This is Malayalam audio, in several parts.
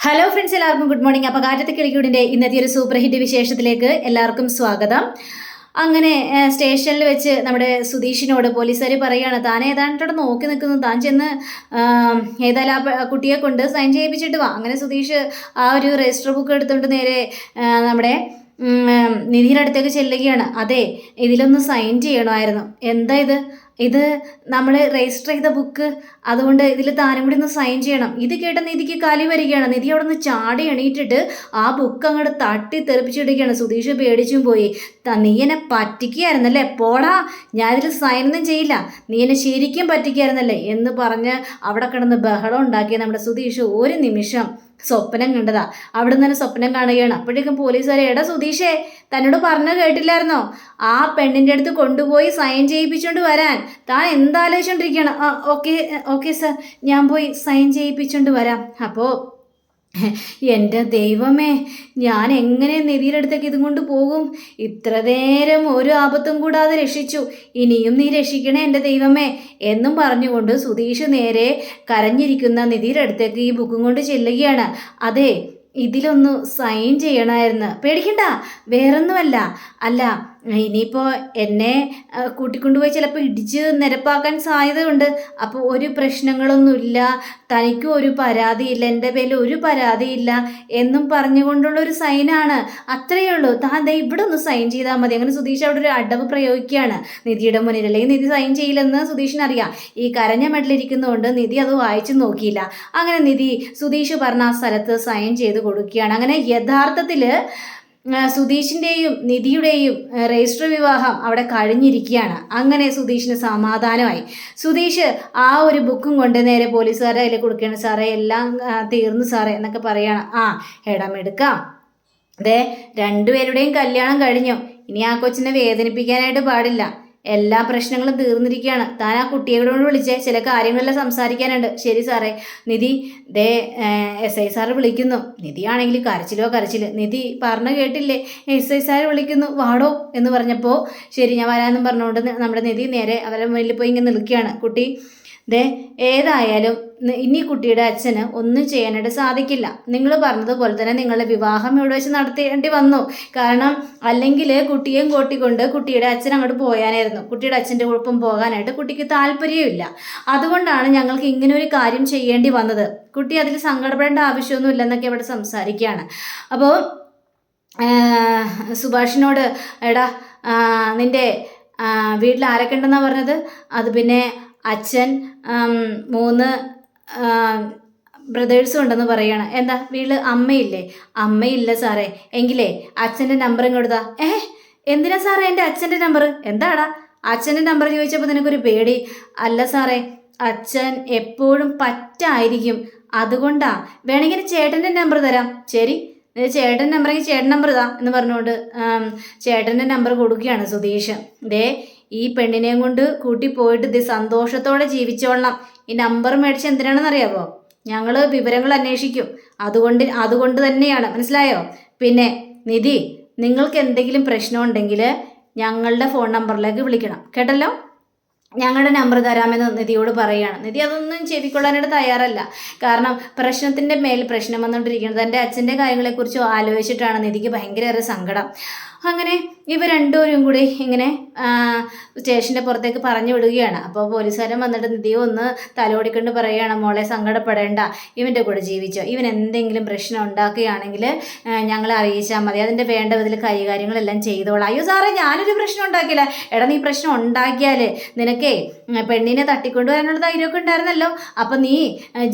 ഹലോ ഫ്രണ്ട്സ്, എല്ലാവർക്കും ഗുഡ് മോർണിംഗ്. അപ്പോൾ കാറ്റത്തെ കിളിക്കൂടിൻ്റെ ഇന്നത്തെ ഒരു സൂപ്പർ ഹിറ്റ് വിശേഷത്തിലേക്ക് എല്ലാവർക്കും സ്വാഗതം. അങ്ങനെ സ്റ്റേഷനിൽ വെച്ച് നമ്മുടെ സുധീഷിനോട് പോലീസുകാർ പറയുകയാണ്, താൻ ഏതാണ്ടോടെ നോക്കി നിൽക്കുന്നു, താൻ ചെന്ന് ഏതായാലും ആ കുട്ടിയെ കൊണ്ട് സൈൻ ചെയ്യിപ്പിച്ചിട്ട് വാ. അങ്ങനെ സുധീഷ് ആ ഒരു രജിസ്റ്റർ ബുക്ക് എടുത്തുകൊണ്ട് നേരെ നമ്മുടെ നിധിയുടെ അടുത്തേക്ക് ചെല്ലുകയാണ്. അതെ, ഇതിലൊന്ന് സൈൻ ചെയ്യണമായിരുന്നു. എന്താ ഇത് നമ്മൾ രജിസ്റ്റർ ചെയ്ത ബുക്ക്, അതുകൊണ്ട് ഇതിൽ താനും കൂടി ഒന്ന് സൈൻ ചെയ്യണം. ഇത് കേട്ട നിധിക്ക് കലി വരികയാണ്. നിധി അവിടെ നിന്ന് ചാടി എണീറ്റിട്ട് ആ ബുക്ക് അങ്ങോട്ട് തട്ടി തെറിപ്പിച്ചിടുകയാണ്. സുധീഷ് പേടിച്ചും പോയി. നീ എന്നെ പറ്റിക്കുകയായിരുന്നല്ലേ, പോടാ, ഞാനിതിൽ സൈനൊന്നും ചെയ്യില്ല, നീ എന്നെ ശരിക്കും പറ്റിക്കുകയായിരുന്നല്ലേ എന്ന് പറഞ്ഞ് അവിടെ കിടന്ന് ബഹളം ഉണ്ടാക്കിയ നമ്മുടെ സുധീഷ് ഒരു നിമിഷം സ്വപ്നം കണ്ടതാ. അവിടെ നിന്ന് സ്വപ്നം കാണുകയാണ്. അപ്പോഴേക്കും പോലീസുകാരെ, എടാ സുധീഷേ, തന്നോട് പറഞ്ഞു കേട്ടില്ലായിരുന്നോ, ആ പെണ്ണിൻ്റെ അടുത്ത് കൊണ്ടുപോയി സൈൻ ചെയ്യിപ്പിച്ചുകൊണ്ട് വരാൻ. താൻ എന്താലോചിച്ചുകൊണ്ടിരിക്കുകയാണ്? ഓക്കെ ഓക്കെ സാർ, ഞാൻ പോയി സൈൻ ചെയ്യിപ്പിച്ചുകൊണ്ട് വരാം. അപ്പോൾ എൻ്റെ ദൈവമേ, ഞാൻ എങ്ങനെ നിധിയുടെ അടുത്തേക്ക് ഇതും കൊണ്ട് പോകും? ഇത്ര നേരം ഒരു ആപത്തും കൂടാതെ രക്ഷിച്ചു, ഇനിയും നീ രക്ഷിക്കണേ എൻ്റെ ദൈവമേ എന്നും പറഞ്ഞുകൊണ്ട് സുധീഷ് നേരെ കരഞ്ഞിരിക്കുന്ന നിധിയുടെ അടുത്തേക്ക് ഈ ബുക്കും കൊണ്ട് ചെല്ലുകയാണ്. അതെ, ഇതിലൊന്ന് സൈൻ ചെയ്യണമായിരുന്നു. പേടിക്കണ്ട, വേറൊന്നുമല്ല. അല്ല, ഇനിയിപ്പോൾ എന്നെ കൂട്ടിക്കൊണ്ടുപോയി ചിലപ്പോൾ ഇടിച്ച് നിരപ്പാക്കാൻ സാധ്യതയുണ്ട്. അപ്പോൾ ഒരു പ്രശ്നങ്ങളൊന്നുമില്ല, തനിക്കും ഒരു പരാതിയില്ല, എൻ്റെ പേരിൽ ഒരു പരാതിയില്ല എന്നും പറഞ്ഞുകൊണ്ടുള്ളൊരു സൈനാണ്, അത്രയേ ഉള്ളൂ. താൻ ദേ ഇവിടെ ഒന്ന് സൈൻ ചെയ്താൽ മതി. അങ്ങനെ സുധീഷ് അവിടെ ഒരു അടവ് പ്രയോഗിക്കുകയാണ് നിധിയുടെ മുന്നിൽ. അല്ലെങ്കിൽ നിധി സൈൻ ചെയ്യില്ലെന്ന് സുധീഷിനറിയാം. ഈ കരഞ്ഞ മെഡലിരിക്കുന്നതുകൊണ്ട് നിധി അത് വായിച്ചു നോക്കിയില്ല. അങ്ങനെ നിധി സുധീഷ് പറഞ്ഞ ആ സ്ഥലത്ത് സൈൻ ചെയ്ത് കൊടുക്കുകയാണ്. അങ്ങനെ യഥാർത്ഥത്തിൽ സുധീഷിൻ്റെയും നിധിയുടെയും രജിസ്റ്റർ വിവാഹം അവിടെ കഴിഞ്ഞിരിക്കുകയാണ്. അങ്ങനെ സുധീഷിന് സമാധാനമായി. സുധീഷ് ആ ഒരു ബുക്കും കൊണ്ട് നേരെ പോലീസുകാരെ അതിൽ കൊടുക്കുകയാണ്. സാറേ, എല്ലാം തീർന്നു സാറേ എന്നൊക്കെ പറയാണ്. ഇടമെടുക്കാം, അതെ, രണ്ടുപേരുടെയും കല്യാണം കഴിഞ്ഞു, ഇനി ആ കൊച്ചിനെ വേദനിപ്പിക്കാനായിട്ട് പാടില്ല, എല്ലാ പ്രശ്നങ്ങളും തീർന്നിരിക്കുകയാണ്. താൻ ആ കുട്ടിയോട് വിളിച്ചേ, ചില കാര്യങ്ങളെല്ലാം സംസാരിക്കാനുണ്ട്. ശരി സാറേ. നിധി, ദേ SI സാറ് വിളിക്കുന്നു. നിധിയാണെങ്കിൽ കരച്ചിൽ. നിധി പറഞ്ഞു കേട്ടില്ലേ, SI സാറ് വിളിക്കുന്നു, വാടോ എന്ന് പറഞ്ഞപ്പോൾ ശരി ഞാൻ വരാമെന്നും പറഞ്ഞുകൊണ്ട് നമ്മുടെ നിധി നേരെ അവരുടെ മുന്നിൽ പോയി ഇങ്ങനെ നിൽക്കുകയാണ്. കുട്ടി, ദേ ഏതായാലും ഇനി കുട്ടിയുടെ അച്ഛന് ഒന്നും ചെയ്യാനായിട്ട് സാധിക്കില്ല. നിങ്ങൾ പറഞ്ഞതുപോലെ തന്നെ നിങ്ങളുടെ വിവാഹം ഇവിടെ വെച്ച് നടത്തേണ്ടി വന്നു. കാരണം അല്ലെങ്കിൽ കുട്ടിയെയും കൂട്ടിക്കൊണ്ട് കുട്ടിയുടെ അച്ഛൻ അങ്ങോട്ട് പോയാനായിരുന്നു. കുട്ടിയുടെ അച്ഛൻ്റെ ഒപ്പം പോകാനായിട്ട് കുട്ടിക്ക് താല്പര്യമില്ല. അതുകൊണ്ടാണ് ഞങ്ങൾക്ക് ഇങ്ങനെ ഒരു കാര്യം ചെയ്യേണ്ടി വന്നത്. കുട്ടി അതിൽ സങ്കടപ്പെടേണ്ട ആവശ്യമൊന്നും ഇല്ലെന്നൊക്കെ ഇവിടെ സംസാരിക്കുകയാണ്. അപ്പോൾ സുഭാഷിനോട്, എടാ നിൻ്റെ വീട്ടിൽ ആരൊക്കെ ഉണ്ടെന്നാണ് പറഞ്ഞത്? അത് പിന്നെ അച്ഛൻ, 3 ബ്രദേഴ്സും ഉണ്ടെന്ന് പറയണം. എന്താ വീട്ടിൽ അമ്മയില്ലേ? അമ്മയില്ല സാറേ. എങ്കിലേ അച്ഛൻ്റെ നമ്പർ ഇങ്ങോട്ടാ. എന്തിനാ സാറേ എൻ്റെ അച്ഛൻ്റെ നമ്പർ? എന്താടാ അച്ഛൻ്റെ നമ്പർ ചോദിച്ചപ്പോൾ നിനക്കൊരു പേടി? അല്ല സാറേ, അച്ഛൻ എപ്പോഴും പറ്റായിരിക്കും, അതുകൊണ്ടാ. വേണമെങ്കിൽ ചേട്ടൻ്റെ നമ്പർ തരാം. ശരി, ചേട്ടൻ നമ്പറെങ്കിൽ ചേട്ടൻ നമ്പർ ഇതാ എന്ന് പറഞ്ഞുകൊണ്ട് ചേട്ടൻ്റെ നമ്പർ കൊടുക്കുകയാണ് സുധീഷ്. ദേ ഈ പെണ്ണിനെയും കൊണ്ട് കൂട്ടിപ്പോയിട്ട് ഇത് സന്തോഷത്തോടെ ജീവിച്ചോളണം. ഈ നമ്പർ മേടിച്ച് എന്തിനാണെന്നറിയാമോ? ഞങ്ങൾ വിവരങ്ങൾ അന്വേഷിക്കും, അതുകൊണ്ട് തന്നെയാണ്, മനസ്സിലായോ? പിന്നെ നിധി, നിങ്ങൾക്ക് എന്തെങ്കിലും പ്രശ്നമുണ്ടെങ്കിൽ ഞങ്ങളുടെ ഫോൺ നമ്പറിലേക്ക് വിളിക്കണം, കേട്ടല്ലോ? ഞങ്ങളുടെ നമ്പർ തരാമെന്ന് നിധിയോട് പറയുകയാണ്. നിധി അതൊന്നും ചെവിക്കൊള്ളാനായിട്ട് തയ്യാറല്ല. കാരണം പ്രശ്നത്തിൻ്റെ മേൽ പ്രശ്നം വന്നുകൊണ്ടിരിക്കുന്നത്. എൻ്റെ അച്ഛൻ്റെ കാര്യങ്ങളെക്കുറിച്ച് ആലോചിച്ചിട്ടാണ് നിധിക്ക് ഭയങ്കര സങ്കടം. അങ്ങനെ ഇവർ രണ്ടുപേരും കൂടി ഇങ്ങനെ സ്റ്റേഷൻ്റെ പുറത്തേക്ക് പറഞ്ഞു വിടുകയാണ്. അപ്പോൾ പോലീസുകാരൻ വന്നിട്ട് നിധിയെ ഒന്ന് തലോടിക്കൊണ്ട് പറയുകയാണ്, മോളെ സങ്കടപ്പെടേണ്ട, ഇവൻ്റെ കൂടെ ജീവിച്ചോ, ഇവൻ എന്തെങ്കിലും പ്രശ്നം ഉണ്ടാക്കുകയാണെങ്കിൽ ഞങ്ങളെ അറിയിച്ചാൽ മതി, അതിൻ്റെ വേണ്ട വിധത്തിൽ കൈകാര്യങ്ങളെല്ലാം ചെയ്തോളാം. അയ്യോ സാറേ, ഞാനൊരു പ്രശ്നം ഉണ്ടാക്കില്ല. എടാ, നീ പ്രശ്നം ഉണ്ടാക്കിയാൽ നിനക്കേ പെണ്ണിനെ തട്ടിക്കൊണ്ടുവരാനുള്ള ധൈര്യമൊക്കെ ഉണ്ടായിരുന്നല്ലോ, അപ്പം നീ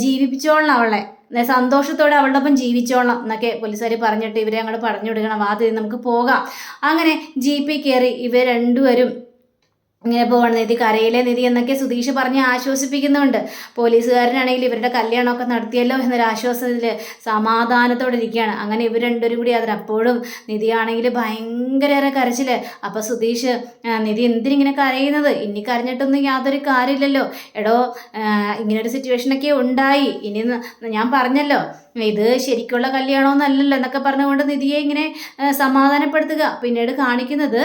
ജീവിപ്പിച്ചോളണം അവളെ, സന്തോഷത്തോടെ അവളുടെ ഒപ്പം ജീവിച്ചോളണം എന്നൊക്കെ പോലീസുകാർ പറഞ്ഞിട്ട് ഇവരെ അങ്ങോട്ട് പറഞ്ഞു വിടുകയാണ്. വാതിൽ നമുക്ക് പോകാം. അങ്ങനെ ജീപ്പിൽ കയറി ഇവർ രണ്ടുപേരും ഇങ്ങനെ പോകണം. നിധി കരയിലെ നിധി എന്നൊക്കെ സുധീഷ് പറഞ്ഞ് ആശ്വസിപ്പിക്കുന്നുണ്ട്. പോലീസുകാരനാണെങ്കിൽ ഇവരുടെ കല്യാണമൊക്കെ നടത്തിയല്ലോ എന്നൊരു ആശ്വാസത്തിൽ സമാധാനത്തോടെ ഇരിക്കുകയാണ്. അങ്ങനെ ഇവർ രണ്ടുപേരും കൂടി അതിനപ്പോഴും നിധിയാണെങ്കിൽ ഭയങ്കര കരച്ചിൽ. അപ്പോൾ സുധീഷ്, നിധി എന്തിനിങ്ങനെ കരയുന്നത്? ഇനി കരഞ്ഞിട്ടൊന്നും യാതൊരു കാര്യമില്ലല്ലോ. എടോ, ഇങ്ങനൊരു സിറ്റുവേഷനൊക്കെ ഉണ്ടായി, ഇനി ഞാൻ പറഞ്ഞല്ലോ ഇത് ശരിക്കുള്ള കല്യാണമൊന്നുമല്ലല്ലോ എന്നൊക്കെ പറഞ്ഞുകൊണ്ട് നിധിയെ ഇങ്ങനെ സമാധാനപ്പെടുത്തുക. പിന്നീട് കാണിക്കുന്നത്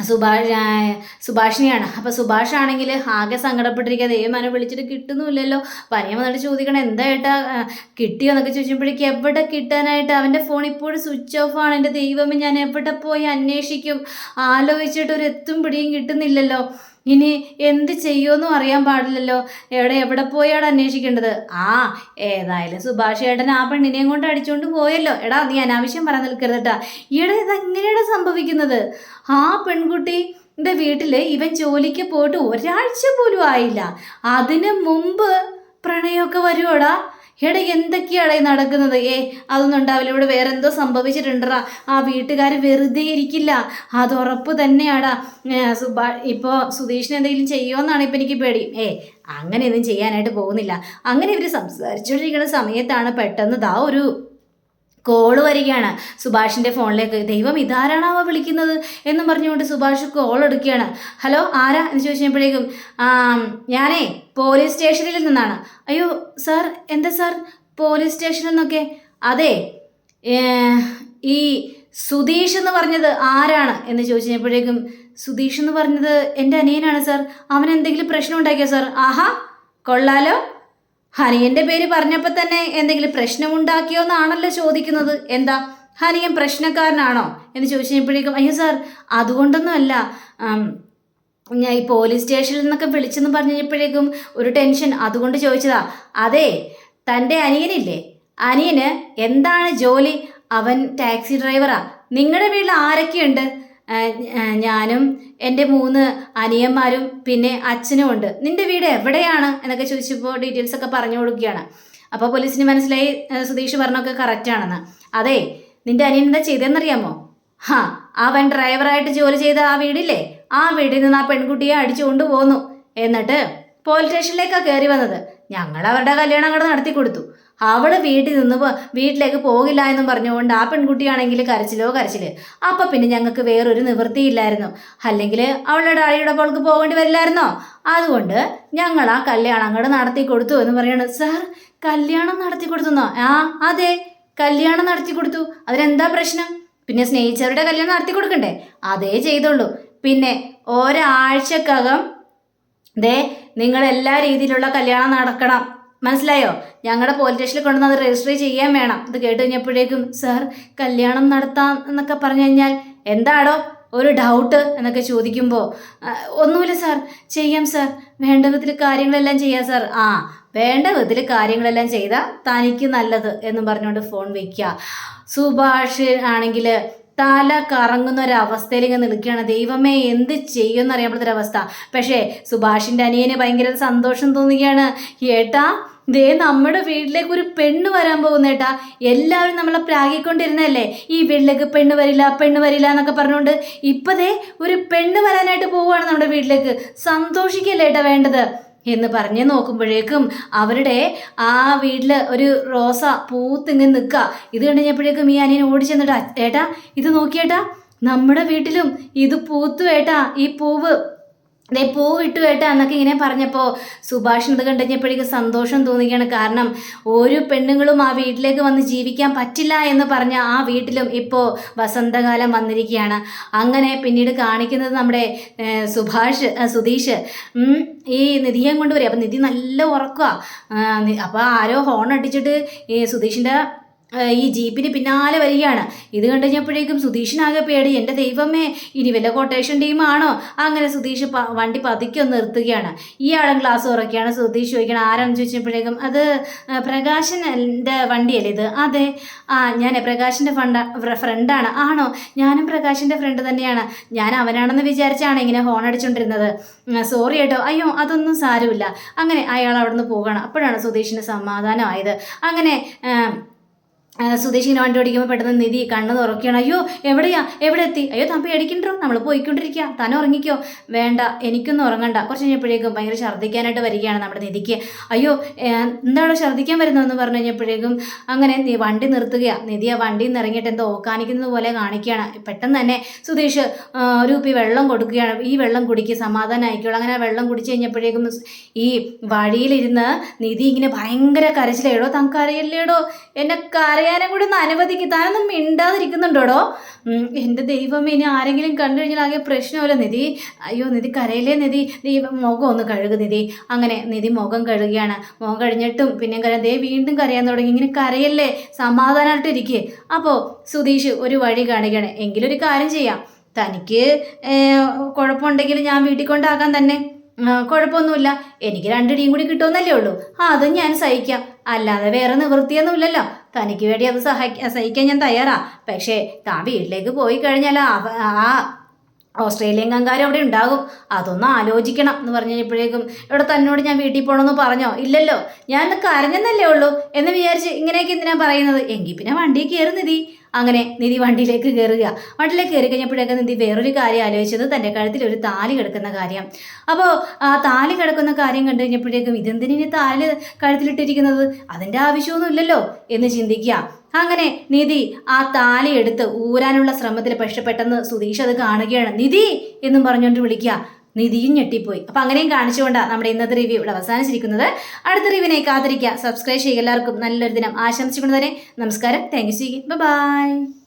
സുഭാഷിനെയാണ്. അപ്പോൾ സുഭാഷാണെങ്കിൽ ആകെ സങ്കടപ്പെട്ടിരിക്കുക. ദൈവം വിളിച്ചിട്ട് കിട്ടുന്നുമില്ലല്ലോ. പനിയ വന്നിട്ട് ചോദിക്കണം എന്താ ഏട്ടാ കിട്ടിയോ എന്നൊക്കെ ചോദിച്ചപ്പോഴേക്കും എവിടെ കിട്ടാനായിട്ട്, അവൻ്റെ ഫോൺ ഇപ്പോഴും സ്വിച്ച് ഓഫ് ആണ്. എൻ്റെ ദൈവമേ, ഞാൻ എവിടെ പോയി അന്വേഷിക്കും, ആലോചിച്ചിട്ട് ഒരു എത്തും പിടിയും കിട്ടുന്നില്ലല്ലോ. ഇനി എന്ത് ചെയ്യുമെന്നും അറിയാൻ പാടില്ലല്ലോ. എവിടെ പോയാണ് അന്വേഷിക്കേണ്ടത്? ഏതായാലും സുഭാഷ് ഏട്ടൻ ആ പെണ്ണിനെയും കൊണ്ട് അടിച്ചുകൊണ്ട് പോയല്ലോ. എടാ നീ അനാവശ്യം പറയാൻ നിൽക്കരുത് കേട്ടാ. ഇതെങ്ങനെയാണ് സംഭവിക്കുന്നത്? ആ പെൺകുട്ടിയുടെ വീട്ടിൽ ഇവൻ ജോലിക്ക് പോയിട്ട് ഒരാഴ്ച പോലും ആയില്ല, അതിന് മുമ്പ് പ്രണയമൊക്കെ വരുവോടാ? എന്തൊക്കെയാണ് ഈ നടക്കുന്നത്? അതൊന്നും ഉണ്ടാവില്ല, ഇവിടെ വേറെ എന്തോ സംഭവിച്ചിട്ടുണ്ടടാ. ആ വീട്ടുകാർ വെറുതെ ഇരിക്കില്ല, അത് ഉറപ്പ് തന്നെയാടാ. ഇപ്പോൾ സുധീഷിന് എന്തെങ്കിലും ചെയ്യുമെന്നാണ് ഇപ്പം എനിക്ക് പേടി. അങ്ങനെയൊന്നും ചെയ്യാനായിട്ട് പോകുന്നില്ല. അങ്ങനെ ഇവർ സംസാരിച്ചുകൊണ്ടിരിക്കുന്ന സമയത്താണ് പെട്ടെന്ന് ഒരു കോള് വരികയാണ് സുഭാഷിൻ്റെ ഫോണിലേക്ക്. ദൈവം, ഇതാരാണാവോ വിളിക്കുന്നത് എന്നും പറഞ്ഞുകൊണ്ട് സുഭാഷ് കോൾ എടുക്കുകയാണ്. ഹലോ, ആരാ എന്ന് ചോദിച്ചപ്പോഴേക്കും ഞാനേ പോലീസ് സ്റ്റേഷനിൽ നിന്നാണ്. അയ്യോ സാർ, എന്താ സാർ പോലീസ് സ്റ്റേഷൻ എന്നൊക്കെ? അതെ, ഈ സുധീഷ് എന്ന് പറഞ്ഞത് ആരാണ് എന്ന് ചോദിച്ചപ്പോഴേക്കും സുധീഷ് എന്ന് പറഞ്ഞത് എൻ്റെ അനിയനാണ് സാർ. അവൻ എന്തെങ്കിലും പ്രശ്നം ഉണ്ടാക്കിയോ സാർ? ആഹാ, കൊള്ളാലോ. ഹനിയൻ്റെ പേര് പറഞ്ഞപ്പോൾ തന്നെ എന്തെങ്കിലും പ്രശ്നമുണ്ടാക്കിയോ എന്നാണല്ലോ ചോദിക്കുന്നത്. എന്താ, ഹനിയൻ പ്രശ്നക്കാരനാണോ എന്ന് ചോദിച്ചപ്പോഴേക്കും അയ്യോ സാർ, അതുകൊണ്ടൊന്നും അല്ല, ഞാൻ ഈ പോലീസ് സ്റ്റേഷനിൽ നിന്നൊക്കെ വിളിച്ചെന്ന് പറഞ്ഞപ്പോഴേക്കും ഒരു ടെൻഷൻ, അതുകൊണ്ട് ചോദിച്ചതാ. അതെ, തൻ്റെ അനിയനില്ലേ, അനിയന് എന്താണ് ജോലി? അവൻ ടാക്സി ഡ്രൈവറാ. നിങ്ങളുടെ വീട്ടിൽ ആരൊക്കെയുണ്ട്? ഞാനും എൻ്റെ 3 അനിയന്മാരും പിന്നെ അച്ഛനും ഉണ്ട്. നിൻ്റെ വീട് എവിടെയാണ് എന്നൊക്കെ ചോദിച്ചപ്പോൾ ഡീറ്റെയിൽസ് ഒക്കെ പറഞ്ഞു കൊടുക്കുകയാണ്. അപ്പോൾ പോലീസിന് മനസ്സിലായി സുധീഷ് പറഞ്ഞൊക്കെ കറക്റ്റാണെന്ന്. അതെ, നിൻ്റെ അനിയൻ എന്താ ചെയ്തതെന്നറിയാമോ? അവൻ ഡ്രൈവറായിട്ട് ജോലി ചെയ്ത ആ വീടില്ലേ, ആ വീട്ടിൽ നിന്ന് ആ പെൺകുട്ടിയെ അടിച്ചുകൊണ്ട് പോന്നു. എന്നിട്ട് പോലീസ് സ്റ്റേഷനിലേക്കാണ് കയറി വന്നത്. ഞങ്ങൾ അവരുടെ കല്യാണം അങ്ങോട്ട് നടത്തി കൊടുത്തു. അവൾ വീട്ടിലേക്ക് പോകില്ല എന്നും പറഞ്ഞുകൊണ്ട് ആ പെൺകുട്ടിയാണെങ്കിൽ കരച്ചില്. അപ്പം പിന്നെ ഞങ്ങൾക്ക് വേറൊരു നിവൃത്തിയില്ലായിരുന്നു. അല്ലെങ്കിൽ അവളുടെ ഡാഡിയുടെ അവൾക്ക് പോകേണ്ടി വരില്ലായിരുന്നോ? അതുകൊണ്ട് ഞങ്ങൾ ആ കല്യാണം അങ്ങോട്ട് നടത്തി കൊടുത്തു എന്ന് പറയണത്. സാർ, കല്യാണം നടത്തി കൊടുത്തുന്നോ? അതെ, കല്യാണം നടത്തി കൊടുത്തു. അതിനെന്താ പ്രശ്നം? പിന്നെ സ്നേഹിച്ചവരുടെ കല്യാണം നടത്തി കൊടുക്കണ്ടേ? അതേ ചെയ്തുള്ളൂ. പിന്നെ ഒരാഴ്ചക്കകം നിങ്ങൾ എല്ലാ രീതിയിലുള്ള കല്യാണം നടക്കണം, മനസ്സിലായോ? ഞങ്ങളുടെ പോലീസ് സ്റ്റേഷനിൽ കൊണ്ടുവന്ന് അത് രജിസ്റ്റർ ചെയ്യാൻ വേണം. ഇത് കേട്ട് കഴിഞ്ഞപ്പോഴേക്കും സാർ, കല്യാണം നടത്താം എന്നൊക്കെ പറഞ്ഞു കഴിഞ്ഞാൽ എന്താടോ ഒരു ഡൗട്ട് എന്നൊക്കെ ചോദിക്കുമ്പോൾ ഒന്നുമില്ല സാർ, ചെയ്യാം സാർ, വേണ്ട വിധത്തിൽ കാര്യങ്ങളെല്ലാം ചെയ്യാം സാർ. വേണ്ട വിധത്തിൽ കാര്യങ്ങളെല്ലാം ചെയ്താൽ തനിക്ക് നല്ലത് എന്നും പറഞ്ഞുകൊണ്ട് ഫോൺ വയ്ക്കുക. സുഭാഷ് ആണെങ്കിൽ തല കറങ്ങുന്ന ഒരവസ്ഥയിൽ ഇങ്ങനെ നിൽക്കുകയാണ്. ദൈവമേ, എന്ത് ചെയ്യുമെന്ന് അറിയാൻ പക്ഷേ സുഭാഷിൻ്റെ അനിയന് ഭയങ്കര സന്തോഷം തോന്നുകയാണ്. ഏട്ടാ, നമ്മുടെ വീട്ടിലേക്ക് ഒരു പെണ്ണ് വരാൻ പോകുന്നേട്ടാ. എല്ലാവരും നമ്മളെ പ്രാഗിക്കൊണ്ടിരുന്നല്ലേ, ഈ വീട്ടിലേക്ക് പെണ്ണ് വരില്ല എന്നൊക്കെ പറഞ്ഞുകൊണ്ട് ഇപ്പതേ ഒരു പെണ്ണ് വരാനായിട്ട് പോവുകയാണ് നമ്മുടെ വീട്ടിലേക്ക്. സന്തോഷിക്കല്ലേ ഏട്ടാ വേണ്ടത് എന്ന് പറഞ്ഞ് നോക്കുമ്പോഴേക്കും അവരുടെ ആ വീട്ടിൽ ഒരു റോസ പൂത്തിങ്ങനെ നിൽക്കുക. ഇത് കണ്ടുകഴിഞ്ഞപ്പോഴേക്കും ഈ അനിയൻ ഓടി ചെന്നിട്ടാ, ഏട്ടാ ഇത് നോക്കിയേട്ടാ, നമ്മുടെ വീട്ടിലും ഇത് പൂത്തു ഏട്ടാ, ഈ പൂവ് പൂ ഇട്ടു ഏട്ടാ എന്നൊക്കെ ഇങ്ങനെ പറഞ്ഞപ്പോൾ സുഭാഷിന് ഇത് കണ്ടുകഴിഞ്ഞപ്പോഴേക്കും സന്തോഷം തോന്നുകയാണ്. കാരണം ഒരു പെണ്ണുങ്ങളും ആ വീട്ടിലേക്ക് വന്ന് ജീവിക്കാൻ പറ്റില്ല എന്ന് പറഞ്ഞ ആ വീട്ടിലും ഇപ്പോൾ വസന്തകാലം വന്നിരിക്കുകയാണ്. അങ്ങനെ പിന്നീട് കാണിക്കുന്നത് നമ്മുടെ സുധീഷ് ഈ നിധിയെ കൊണ്ടുവരും. അപ്പം നിധി നല്ല ഉറക്കുക. അപ്പോൾ ആരോ ഹോൺ അടിച്ചിട്ട് ഈ സുധീഷിൻ്റെ ഈ ജീപ്പിന് പിന്നാലെ വരികയാണ്. ഇത് കണ്ടു കഴിഞ്ഞപ്പോഴേക്കും സുധീഷിനാകെ പേടി. എൻ്റെ ദൈവമേ, ഇനി വല്ല കൊട്ടേഷൻ ടീമാണോ? അങ്ങനെ സുധീഷ് വണ്ടി പതുക്കെ നിർത്തുകയാണ്. ഇയാളും ഗ്ലാസ് ഉറക്കുകയാണ്. സുധീഷ് ചോദിക്കണം ആരാണെന്ന് ചോദിച്ചപ്പോഴേക്കും അത് പ്രകാശൻ്റെ വണ്ടിയല്ലേ ഇത്? അതെ, ഞാൻ പ്രകാശിൻ്റെ ഫ്രണ്ടാണ്. ആണോ? ഞാനും പ്രകാശിൻ്റെ ഫ്രണ്ട് തന്നെയാണ്. ഞാൻ അവനാണെന്ന് വിചാരിച്ചാണ് ഇങ്ങനെ ഹോൺ അടിച്ചുകൊണ്ടിരുന്നത്. സോറി കേട്ടോ. അയ്യോ, അതൊന്നും സാരമില്ല. അങ്ങനെ അയാൾ അവിടെ നിന്ന് പോവുകയാണ്. അപ്പോഴാണ് സുധീഷിന് സമാധാനമായത്. അങ്ങനെ സുധീഷിനെ വണ്ടി ഓടിക്കുമ്പോൾ പെട്ടെന്ന് നിധി കണ്ണ് തുറക്കുകയാണ്. അയ്യോ, എവിടെ എത്തി? അയ്യോ, താൻ പേടിക്കണ്ടോ, നമ്മൾ പോയിക്കൊണ്ടിരിക്കുക, താൻ ഉറങ്ങിക്കോ. വേണ്ട, എനിക്കൊന്നും ഉറങ്ങണ്ട. കുറച്ച് കഴിഞ്ഞപ്പോഴേക്കും ഭയങ്കര ഛർദ്ദിക്കാനായിട്ട് വരികയാണ് നമ്മുടെ നിധിക്ക്. അയ്യോ, എന്താണോ ഛർദ്ദിക്കാൻ വരുന്നതെന്ന് പറഞ്ഞു കഴിഞ്ഞപ്പോഴേക്കും അങ്ങനെ വണ്ടി നിർത്തുകയാണ്. നിധി ആ വണ്ടിയിൽ നിന്ന് ഇറങ്ങിയിട്ട് എന്തോ ഓക്കാനിക്കുന്നത് പോലെ കാണിക്കുകയാണ്. പെട്ടെന്ന് തന്നെ സുധീഷ് ഒരു കുപ്പി വെള്ളം കൊടുക്കുകയാണ്. ഈ വെള്ളം കുടിക്കുക, സമാധാനം ആയിക്കോളൂ. അങ്ങനെ ആ വെള്ളം കുടിച്ച് കഴിഞ്ഞപ്പോഴേക്കും ഈ വഴിയിലിരുന്ന് നിധി ഇങ്ങനെ ഭയങ്കര കരച്ചിലേടോ, താൻ കരയല്ലേടോ, എന്നെ പറയാനും കൂടി ഒന്ന് അനുവദിക്കും. താനൊന്നും മിണ്ടാതിരിക്കുന്നുണ്ടോടോ? എൻ്റെ ദൈവമേ, ഇനി ആരെങ്കിലും കണ്ടു കഴിഞ്ഞാൽ ആകെ പ്രശ്നമല്ലോ നിധി. അയ്യോ നിധി കരയില്ലേ നിധി, നീ മുഖം ഒന്ന് കഴുകു നിധി. അങ്ങനെ നിധി മുഖം കഴുകുകയാണ്. മുഖം കഴിഞ്ഞിട്ടും പിന്നെ കരയാൻ ദേ വീണ്ടും കരയാൻ തുടങ്ങി. ഇങ്ങനെ കരയല്ലേ, സമാധാനമായിട്ട് ഇരിക്കുക. അപ്പോൾ സുധീഷ് ഒരു വഴി കാണിക്കുകയാണ്. എങ്കിലൊരു കാര്യം ചെയ്യാം, തനിക്ക് കുഴപ്പമുണ്ടെങ്കിൽ ഞാൻ വീട്ടിൽ കൊണ്ടാക്കാൻ തന്നെ, കുഴപ്പമൊന്നുമില്ല. എനിക്ക് 2 ഇടിയും കൂടി കിട്ടുമെന്നല്ലേ ഉള്ളൂ. അതും ഞാൻ സഹിക്കാം, അല്ലാതെ വേറെ നിവൃത്തിയൊന്നുമില്ലല്ലോ. തനിക്ക് വേണ്ടി അത് സഹിക്കാൻ ഞാൻ തയ്യാറാ. പക്ഷേ താൻ വീട്ടിലേക്ക് പോയി കഴിഞ്ഞാൽ ആ ഓസ്ട്രേലിയൻ കങ്കാരും അവിടെ ഉണ്ടാകും. അതൊന്ന് ആലോചിക്കണം എന്ന് പറഞ്ഞു കഴിഞ്ഞപ്പോഴേക്കും, ഇവിടെ തന്നോട് ഞാൻ വീട്ടിൽ പോകണമെന്ന് പറഞ്ഞോ? ഇല്ലല്ലോ, ഞാൻ കരഞ്ഞെന്നല്ലേ ഉള്ളൂ എന്ന് വിചാരിച്ച് ഇങ്ങനെയൊക്കെ എന്തിനാ പറയുന്നത്? എങ്കിൽ പിന്നെ വണ്ടിയിൽ കയറി നിധി. അങ്ങനെ നിധി വണ്ടിയിലേക്ക് കയറുക. വണ്ടിയിലേക്ക് കയറി കഴിഞ്ഞപ്പോഴേക്കും നിധി വേറൊരു കാര്യം ആലോചിച്ചത്, തൻ്റെ കഴുത്തിൽ ഒരു താലി കിടക്കുന്ന കാര്യം. അപ്പോൾ ആ താലി കിടക്കുന്ന കാര്യം കണ്ടു കഴിഞ്ഞപ്പോഴേക്കും ഇതെന്തിനു താലി കഴുത്തിലിട്ടിരിക്കുന്നത്, അതിൻ്റെ ആവശ്യമൊന്നുമില്ലല്ലോ എന്ന് ചിന്തിക്കുക. അങ്ങനെ നിധി ആ താലി എടുത്ത് ഊരാനുള്ള ശ്രമത്തിൽ പക്ഷെ പെട്ടെന്ന് സുധീഷ് അത് കാണുകയാണ്. നിധി എന്നും പറഞ്ഞുകൊണ്ട് വിളിക്കുക. നിധിയും ഞെട്ടിപ്പോയി. അപ്പം അങ്ങനെയും കാണിച്ചുകൊണ്ടാണ് നമ്മുടെ ഇന്നത്തെ റിവ്യൂ ഇവിടെ അവസാനിച്ചിരിക്കുന്നത്. അടുത്ത റിവ്യൂവിനെ കാത്തിരിക്കുക. സബ്സ്ക്രൈബ് ചെയ്യുക. എല്ലാവർക്കും നല്ലൊരു ദിനം ആശംസിക്കുന്നത് തന്നെ. നമസ്കാരം. Thank you. ബൈ.